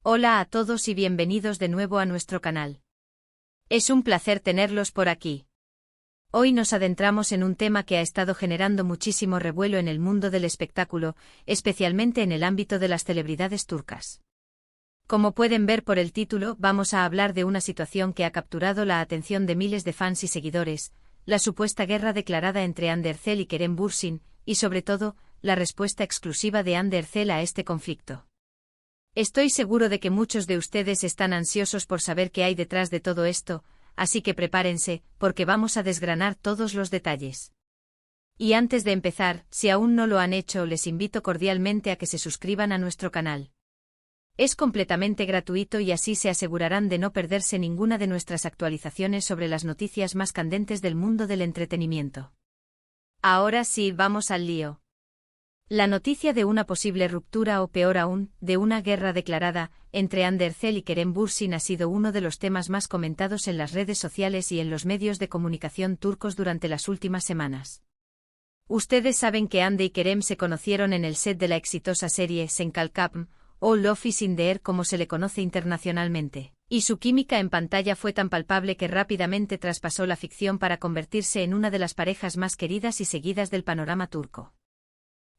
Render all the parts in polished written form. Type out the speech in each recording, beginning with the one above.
Hola a todos y bienvenidos de nuevo a nuestro canal. Es un placer tenerlos por aquí. Hoy nos adentramos en un tema que ha estado generando muchísimo revuelo en el mundo del espectáculo, especialmente en el ámbito de las celebridades turcas. Como pueden ver por el título, vamos a hablar de una situación que ha capturado la atención de miles de fans y seguidores, la supuesta guerra declarada entre Hande Erçel y Kerem Bürsin, y sobre todo, la respuesta exclusiva de Hande Erçel a este conflicto. Estoy seguro de que muchos de ustedes están ansiosos por saber qué hay detrás de todo esto, así que prepárense, porque vamos a desgranar todos los detalles. Y antes de empezar, si aún no lo han hecho, les invito cordialmente a que se suscriban a nuestro canal. Es completamente gratuito y así se asegurarán de no perderse ninguna de nuestras actualizaciones sobre las noticias más candentes del mundo del entretenimiento. Ahora sí, vamos al lío. La noticia de una posible ruptura o peor aún, de una guerra declarada, entre Hande Erçel y Kerem Bürsin ha sido uno de los temas más comentados en las redes sociales y en los medios de comunicación turcos durante las últimas semanas. Ustedes saben que Hande y Kerem se conocieron en el set de la exitosa serie Sen Kalkapm, o Love is in the Air como se le conoce internacionalmente, y su química en pantalla fue tan palpable que rápidamente traspasó la ficción para convertirse en una de las parejas más queridas y seguidas del panorama turco.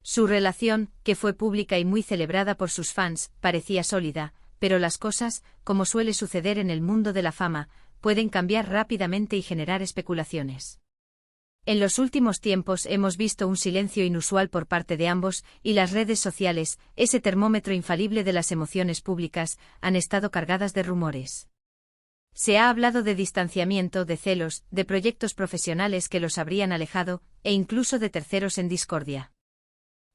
Su relación, que fue pública y muy celebrada por sus fans, parecía sólida, pero las cosas, como suele suceder en el mundo de la fama, pueden cambiar rápidamente y generar especulaciones. En los últimos tiempos hemos visto un silencio inusual por parte de ambos, y las redes sociales, ese termómetro infalible de las emociones públicas, han estado cargadas de rumores. Se ha hablado de distanciamiento, de celos, de proyectos profesionales que los habrían alejado, e incluso de terceros en discordia.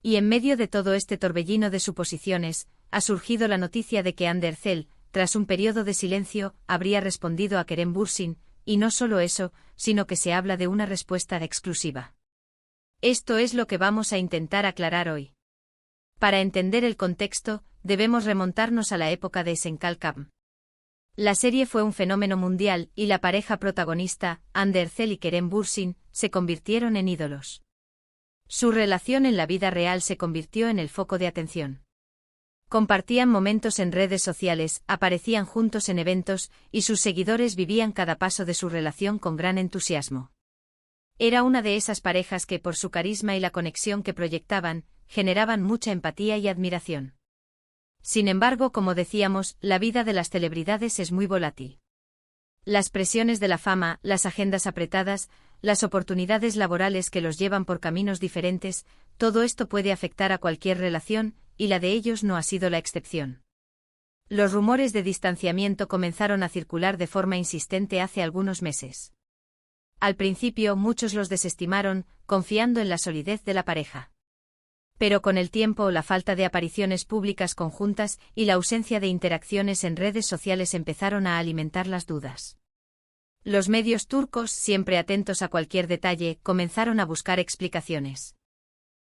Y en medio de todo este torbellino de suposiciones, ha surgido la noticia de que Hande Erçel, tras un periodo de silencio, habría respondido a Kerem Bürsin, y no solo eso, sino que se habla de una respuesta exclusiva. Esto es lo que vamos a intentar aclarar hoy. Para entender el contexto, debemos remontarnos a la época de Sen Kalkapm. La serie fue un fenómeno mundial y la pareja protagonista, Hande Erçel y Kerem Bürsin, se convirtieron en ídolos. Su relación en la vida real se convirtió en el foco de atención. Compartían momentos en redes sociales, aparecían juntos en eventos, y sus seguidores vivían cada paso de su relación con gran entusiasmo. Era una de esas parejas que por su carisma y la conexión que proyectaban, generaban mucha empatía y admiración. Sin embargo, como decíamos, la vida de las celebridades es muy volátil. Las presiones de la fama, las agendas apretadas, las oportunidades laborales que los llevan por caminos diferentes, todo esto puede afectar a cualquier relación, y la de ellos no ha sido la excepción. Los rumores de distanciamiento comenzaron a circular de forma insistente hace algunos meses. Al principio muchos los desestimaron, confiando en la solidez de la pareja. Pero con el tiempo la falta de apariciones públicas conjuntas y la ausencia de interacciones en redes sociales empezaron a alimentar las dudas. Los medios turcos, siempre atentos a cualquier detalle, comenzaron a buscar explicaciones.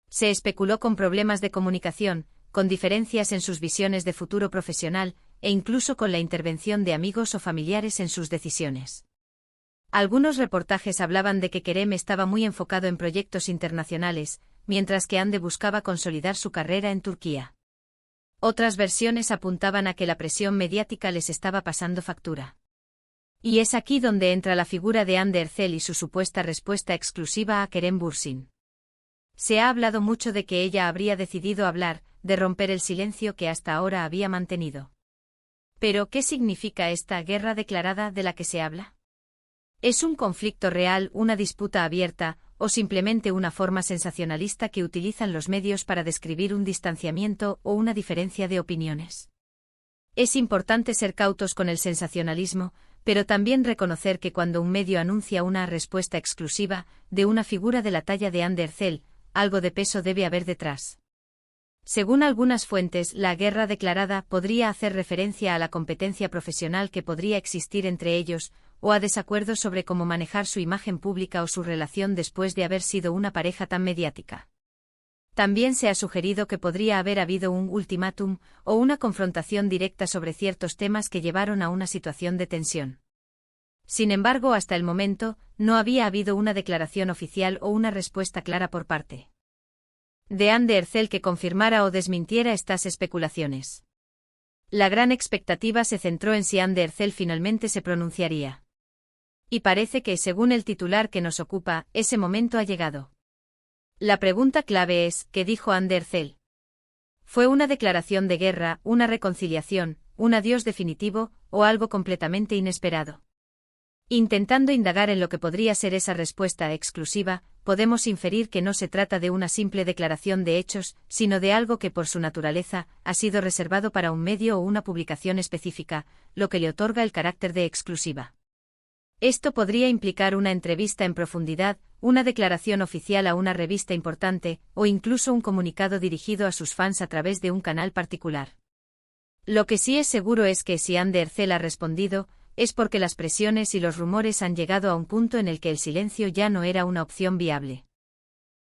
Se especuló con problemas de comunicación, con diferencias en sus visiones de futuro profesional, e incluso con la intervención de amigos o familiares en sus decisiones. Algunos reportajes hablaban de que Kerem estaba muy enfocado en proyectos internacionales, mientras que Hande buscaba consolidar su carrera en Turquía. Otras versiones apuntaban a que la presión mediática les estaba pasando factura. Y es aquí donde entra la figura de Hande Erçel y su supuesta respuesta exclusiva a Kerem Bürsin. Se ha hablado mucho de que ella habría decidido hablar, de romper el silencio que hasta ahora había mantenido. Pero, ¿qué significa esta guerra declarada de la que se habla? ¿Es un conflicto real, una disputa abierta, o simplemente una forma sensacionalista que utilizan los medios para describir un distanciamiento o una diferencia de opiniones? Es importante ser cautos con el sensacionalismo, pero también reconocer que cuando un medio anuncia una respuesta exclusiva, de una figura de la talla de Hande Erçel, algo de peso debe haber detrás. Según algunas fuentes, la guerra declarada podría hacer referencia a la competencia profesional que podría existir entre ellos, o a desacuerdos sobre cómo manejar su imagen pública o su relación después de haber sido una pareja tan mediática. También se ha sugerido que podría haber habido un ultimátum, o una confrontación directa sobre ciertos temas que llevaron a una situación de tensión. Sin embargo, hasta el momento, no había habido una declaración oficial o una respuesta clara por parte de Hande Erçel que confirmara o desmintiera estas especulaciones. La gran expectativa se centró en si Anne Ercel finalmente se pronunciaría. Y parece que, según el titular que nos ocupa, ese momento ha llegado. La pregunta clave es, ¿qué dijo Anne Ercel? ¿Fue una declaración de guerra, una reconciliación, un adiós definitivo, o algo completamente inesperado? Intentando indagar en lo que podría ser esa respuesta exclusiva, podemos inferir que no se trata de una simple declaración de hechos, sino de algo que por su naturaleza ha sido reservado para un medio o una publicación específica, lo que le otorga el carácter de exclusiva. Esto podría implicar una entrevista en profundidad, una declaración oficial a una revista importante, o incluso un comunicado dirigido a sus fans a través de un canal particular. Lo que sí es seguro es que si Anne Ercel ha respondido, es porque las presiones y los rumores han llegado a un punto en el que el silencio ya no era una opción viable.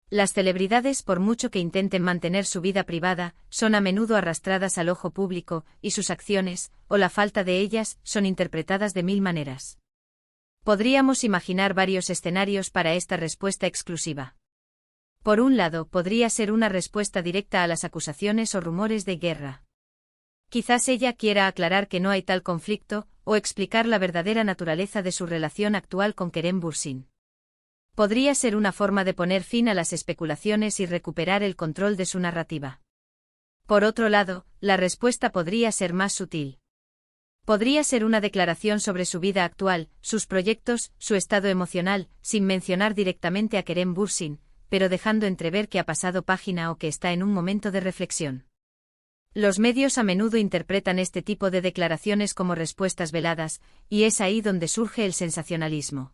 Las celebridades, por mucho que intenten mantener su vida privada, son a menudo arrastradas al ojo público, y sus acciones, o la falta de ellas, son interpretadas de mil maneras. Podríamos imaginar varios escenarios para esta respuesta exclusiva. Por un lado, podría ser una respuesta directa a las acusaciones o rumores de guerra. Quizás ella quiera aclarar que no hay tal conflicto, o explicar la verdadera naturaleza de su relación actual con Kerem Bürsin. Podría ser una forma de poner fin a las especulaciones y recuperar el control de su narrativa. Por otro lado, la respuesta podría ser más sutil. Podría ser una declaración sobre su vida actual, sus proyectos, su estado emocional, sin mencionar directamente a Kerem Bürsin, pero dejando entrever que ha pasado página o que está en un momento de reflexión. Los medios a menudo interpretan este tipo de declaraciones como respuestas veladas, y es ahí donde surge el sensacionalismo.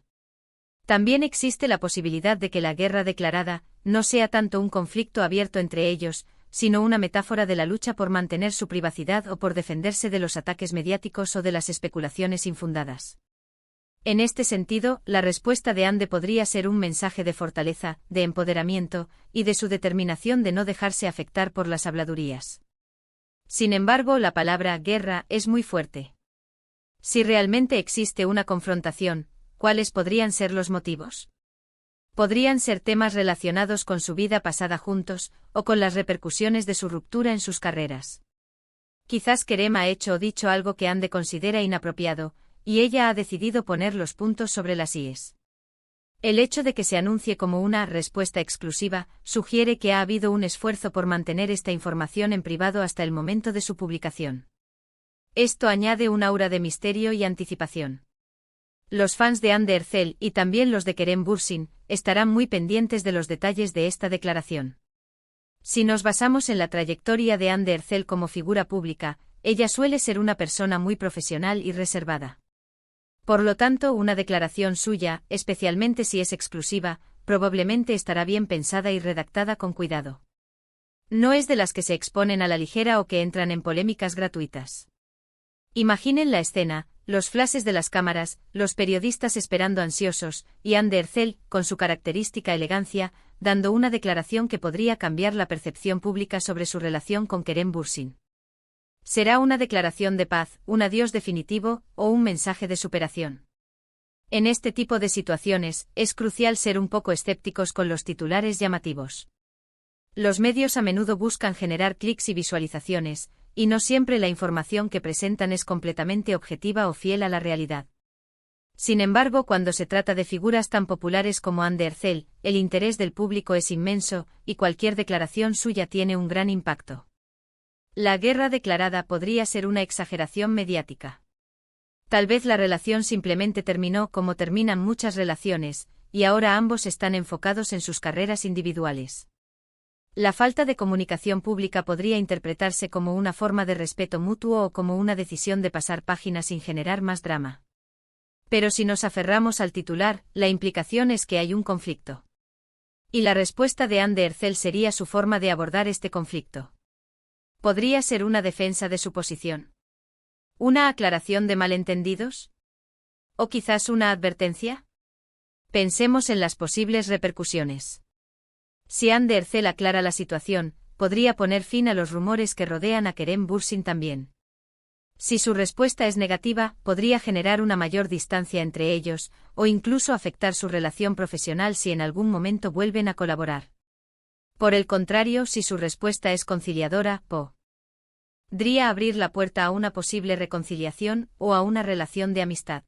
También existe la posibilidad de que la guerra declarada no sea tanto un conflicto abierto entre ellos, sino una metáfora de la lucha por mantener su privacidad o por defenderse de los ataques mediáticos o de las especulaciones infundadas. En este sentido, la respuesta de Anne podría ser un mensaje de fortaleza, de empoderamiento, y de su determinación de no dejarse afectar por las habladurías. Sin embargo, la palabra guerra es muy fuerte. Si realmente existe una confrontación, ¿cuáles podrían ser los motivos? Podrían ser temas relacionados con su vida pasada juntos, o con las repercusiones de su ruptura en sus carreras. Quizás Kerem ha hecho o dicho algo que Anne considera inapropiado, y ella ha decidido poner los puntos sobre las íes. El hecho de que se anuncie como una respuesta exclusiva sugiere que ha habido un esfuerzo por mantener esta información en privado hasta el momento de su publicación. Esto añade un aura de misterio y anticipación. Los fans de Anne Ercel y también los de Kerem Bürsin estarán muy pendientes de los detalles de esta declaración. Si nos basamos en la trayectoria de Anne Ercel como figura pública, ella suele ser una persona muy profesional y reservada. Por lo tanto, una declaración suya, especialmente si es exclusiva, probablemente estará bien pensada y redactada con cuidado. No es de las que se exponen a la ligera o que entran en polémicas gratuitas. Imaginen la escena, los flashes de las cámaras, los periodistas esperando ansiosos, y Anne Ercel, con su característica elegancia, dando una declaración que podría cambiar la percepción pública sobre su relación con Kerem Bürsin. ¿Será una declaración de paz, un adiós definitivo, o un mensaje de superación? En este tipo de situaciones, es crucial ser un poco escépticos con los titulares llamativos. Los medios a menudo buscan generar clics y visualizaciones, y no siempre la información que presentan es completamente objetiva o fiel a la realidad. Sin embargo, cuando se trata de figuras tan populares como Anne Ercel, el interés del público es inmenso, y cualquier declaración suya tiene un gran impacto. La guerra declarada podría ser una exageración mediática. Tal vez la relación simplemente terminó como terminan muchas relaciones, y ahora ambos están enfocados en sus carreras individuales. La falta de comunicación pública podría interpretarse como una forma de respeto mutuo o como una decisión de pasar página sin generar más drama. Pero si nos aferramos al titular, la implicación es que hay un conflicto. Y la respuesta de Anne Ercel sería su forma de abordar este conflicto. ¿Podría ser una defensa de su posición? ¿Una aclaración de malentendidos? ¿O quizás una advertencia? Pensemos en las posibles repercusiones. Si Anne Ercel aclara la situación, podría poner fin a los rumores que rodean a Kerem Bürsin también. Si su respuesta es negativa, podría generar una mayor distancia entre ellos, o incluso afectar su relación profesional si en algún momento vuelven a colaborar. Por el contrario, si su respuesta es conciliadora, Podría abrir la puerta a una posible reconciliación o a una relación de amistad.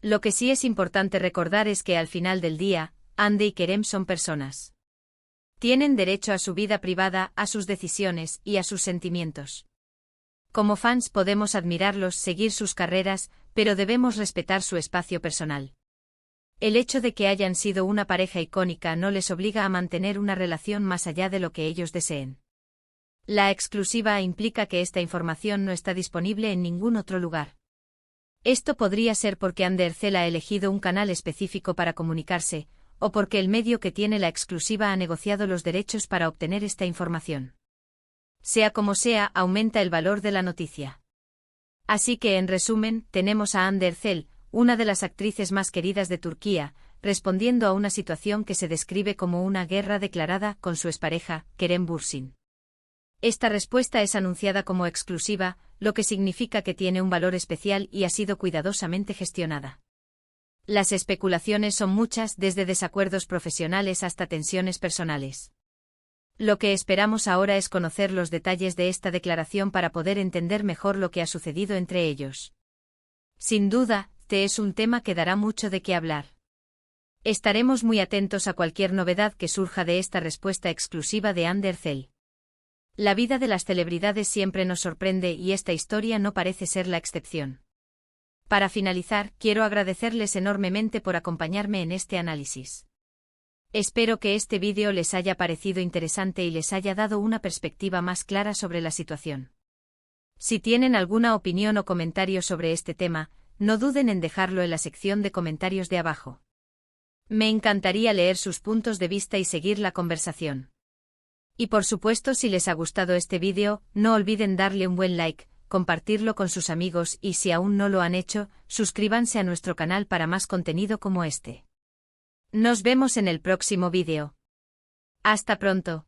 Lo que sí es importante recordar es que al final del día, Ande y Kerem son personas. Tienen derecho a su vida privada, a sus decisiones y a sus sentimientos. Como fans podemos admirarlos, seguir sus carreras, pero debemos respetar su espacio personal. El hecho de que hayan sido una pareja icónica no les obliga a mantener una relación más allá de lo que ellos deseen. La exclusiva implica que esta información no está disponible en ningún otro lugar. Esto podría ser porque Andercel ha elegido un canal específico para comunicarse, o porque el medio que tiene la exclusiva ha negociado los derechos para obtener esta información. Sea como sea, aumenta el valor de la noticia. Así que, en resumen, tenemos a Andercel, una de las actrices más queridas de Turquía, respondiendo a una situación que se describe como una guerra declarada con su expareja, Kerem Bürsin. Esta respuesta es anunciada como exclusiva, lo que significa que tiene un valor especial y ha sido cuidadosamente gestionada. Las especulaciones son muchas, desde desacuerdos profesionales hasta tensiones personales. Lo que esperamos ahora es conocer los detalles de esta declaración para poder entender mejor lo que ha sucedido entre ellos. Sin duda, este es un tema que dará mucho de qué hablar. Estaremos muy atentos a cualquier novedad que surja de esta respuesta exclusiva de Andercel. La vida de las celebridades siempre nos sorprende y esta historia no parece ser la excepción. Para finalizar, quiero agradecerles enormemente por acompañarme en este análisis. Espero que este vídeo les haya parecido interesante y les haya dado una perspectiva más clara sobre la situación. Si tienen alguna opinión o comentario sobre este tema, no duden en dejarlo en la sección de comentarios de abajo. Me encantaría leer sus puntos de vista y seguir la conversación. Y por supuesto, si les ha gustado este vídeo, no olviden darle un buen like, compartirlo con sus amigos y si aún no lo han hecho, suscríbanse a nuestro canal para más contenido como este. Nos vemos en el próximo vídeo. Hasta pronto.